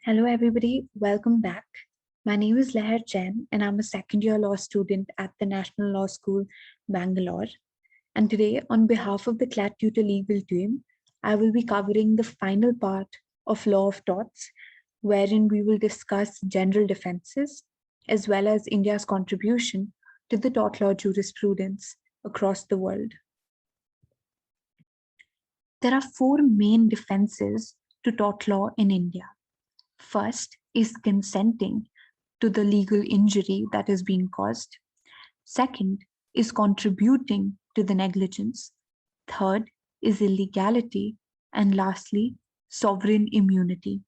Hello, everybody. Welcome back. My name is Leher Jain, and I'm a second year law student at the National Law School, Bangalore. And today, on behalf of the CLAT Tutor Legal team, I will be covering the final part of Law of Torts, wherein we will discuss general defenses as well as India's contribution to the tort law jurisprudence across the world. There are four main defenses to tort law in India. First is consenting to the legal injury that is being caused. Second is contributing to the negligence. Third is illegality. And lastly, sovereign immunity.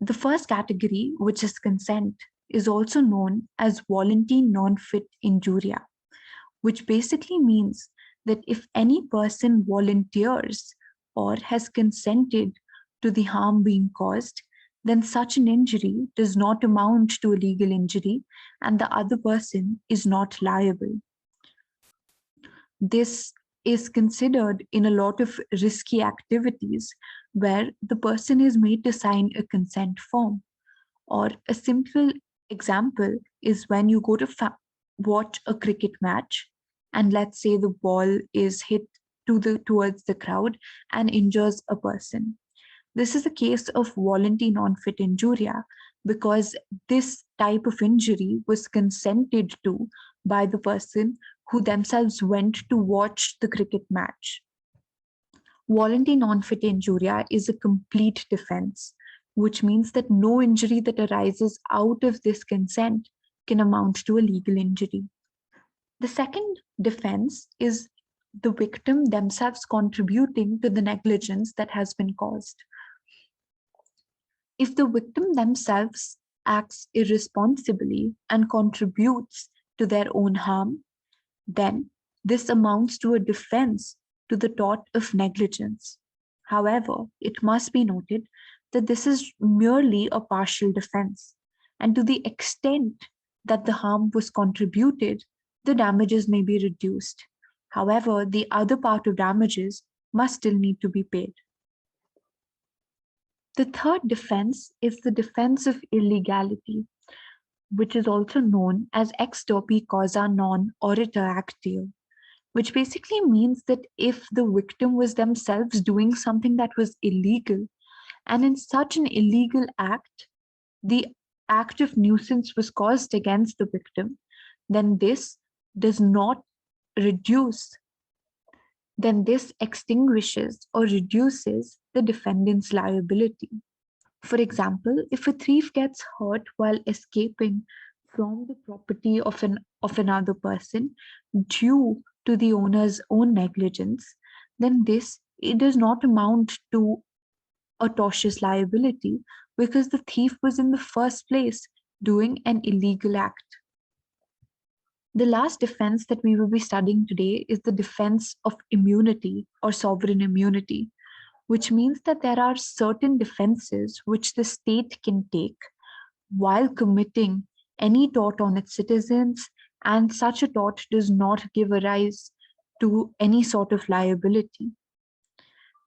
The first category, which is consent, is also known as voluntary non-fit injuria, which basically means that if any person volunteers or has consented to the harm being caused, then such an injury does not amount to a legal injury and the other person is not liable. This is considered in a lot of risky activities where the person is made to sign a consent form. Or a simple example is when you go to watch a cricket match and let's say the ball is hit towards the crowd and injures a person. This is a case of voluntary non-fit injuria because this type of injury was consented to by the person who themselves went to watch the cricket match. Voluntary non-fit injuria is a complete defense, which means that no injury that arises out of this consent can amount to a legal injury. The second defense is the victim themselves contributing to the negligence that has been caused. If the victim themselves acts irresponsibly and contributes to their own harm, then this amounts to a defense to the tort of negligence. However, it must be noted that this is merely a partial defense, and to the extent that the harm was contributed, the damages may be reduced. However, the other part of damages must still need to be paid. The third defense is the defense of illegality, which is also known as ex turpi causa non oritur actio, which basically means that if the victim was themselves doing something that was illegal, and in such an illegal act, the act of nuisance was caused against the victim, then this does not reduce, then this extinguishes or reduces the defendant's liability. For example, if a thief gets hurt while escaping from the property of another person due to the owner's own negligence, then it does not amount to a tortious liability because the thief was in the first place doing an illegal act. The last defense that we will be studying today is the defense of immunity or sovereign immunity, which means that there are certain defenses which the state can take while committing any tort on its citizens, and such a tort does not give a rise to any sort of liability.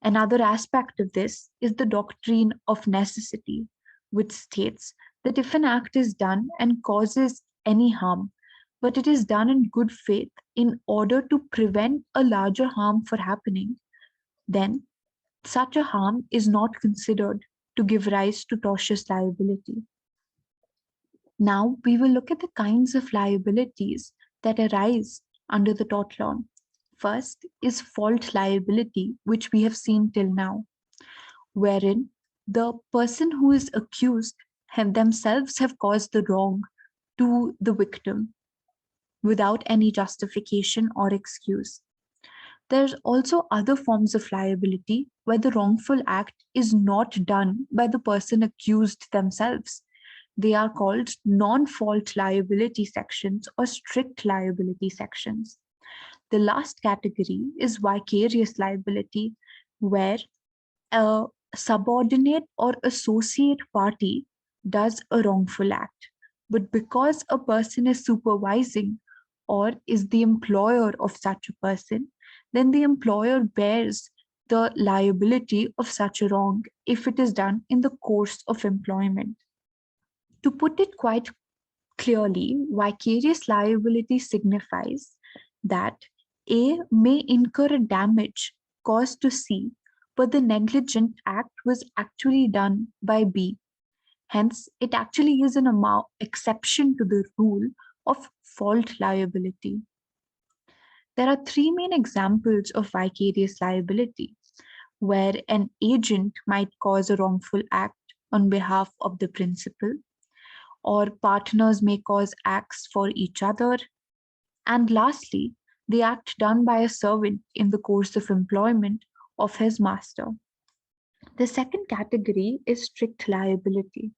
Another aspect of this is the doctrine of necessity, which states that if an act is done and causes any harm, but it is done in good faith in order to prevent a larger harm from happening, then such a harm is not considered to give rise to tortious liability. Now we will look at the kinds of liabilities that arise under the tort law. First is fault liability, which we have seen till now, wherein the person who is accused themselves have caused the wrong to the victim without any justification or excuse. There's also other forms of liability where the wrongful act is not done by the person accused themselves. They are called non-fault liability sections or strict liability sections. The last category is vicarious liability, where a subordinate or associate party does a wrongful act, but because a person is supervising or is the employer of such a person, then the employer bears the liability of such a wrong if it is done in the course of employment. To put it quite clearly, vicarious liability signifies that A may incur a damage caused to C, but the negligent act was actually done by B. Hence, it actually is an exception to the rule of fault liability. There are three main examples of vicarious liability where an agent might cause a wrongful act on behalf of the principal, or partners may cause acts for each other, and lastly, the act done by a servant in the course of employment of his master. The second category is strict liability.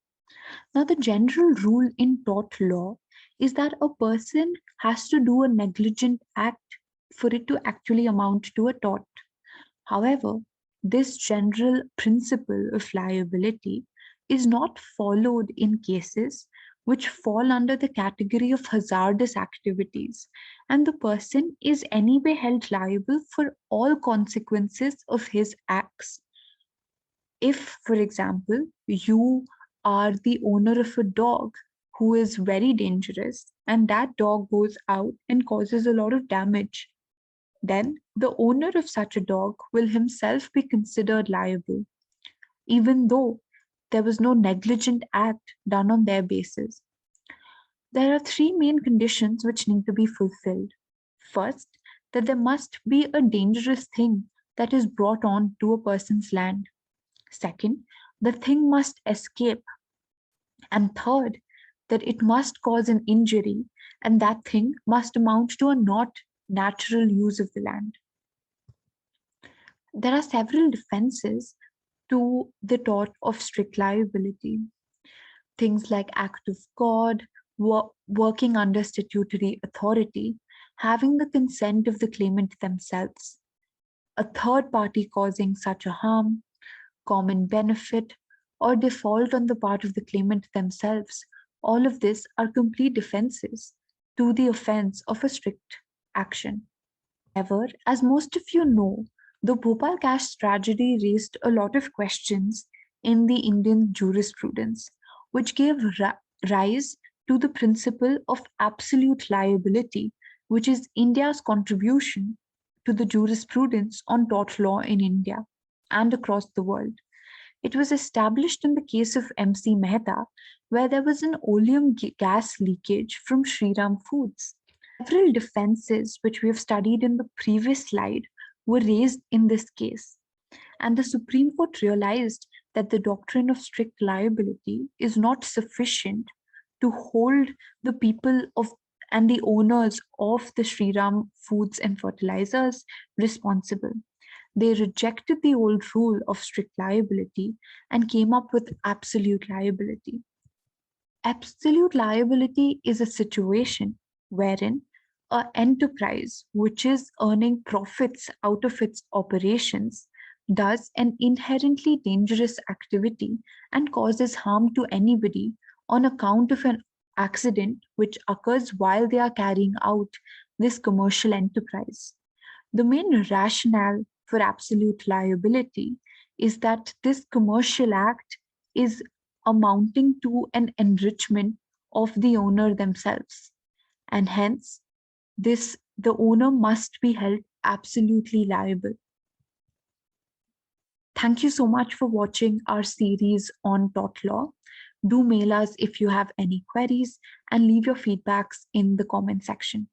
Now, the general rule in tort law is that a person has to do a negligent act for it to actually amount to a tort. However, this general principle of liability is not followed in cases which fall under the category of hazardous activities, and the person is anyway held liable for all consequences of his acts. If, for example, you are the owner of a dog who is very dangerous and that dog goes out and causes a lot of damage, then the owner of such a dog will himself be considered liable, even though there was no negligent act done on their basis. There are three main conditions which need to be fulfilled. First, that there must be a dangerous thing that is brought on to a person's land. Second, the thing must escape. And third, that it must cause an injury and that thing must amount to a not natural use of the land. There are several defenses to the tort of strict liability. Things like act of God, working under statutory authority, having the consent of the claimant themselves, a third party causing such a harm, common benefit, or default on the part of the claimant themselves. All of this are complete defenses to the offense of a strict action. However, as most of you know, the Bhopal cash tragedy raised a lot of questions in the Indian jurisprudence, which gave rise to the principle of absolute liability, which is India's contribution to the jurisprudence on tort law in India and across the world. It was established in the case of MC Mehta, where there was an oleum gas leakage from Shriram Foods. Several defenses, which we have studied in the previous slide, were raised in this case. And the Supreme Court realized that the doctrine of strict liability is not sufficient to hold the people of and the owners of the Shriram Foods and Fertilizers responsible. They rejected the old rule of strict liability and came up with absolute liability. Absolute liability is a situation wherein an enterprise which is earning profits out of its operations does an inherently dangerous activity and causes harm to anybody on account of an accident which occurs while they are carrying out this commercial enterprise. The main rationale for absolute liability is that this commercial act is amounting to an enrichment of the owner themselves, and hence the owner must be held absolutely liable. Thank you so much for watching our series on tort law. Do mail us if you have any queries and leave your feedbacks in the comment section.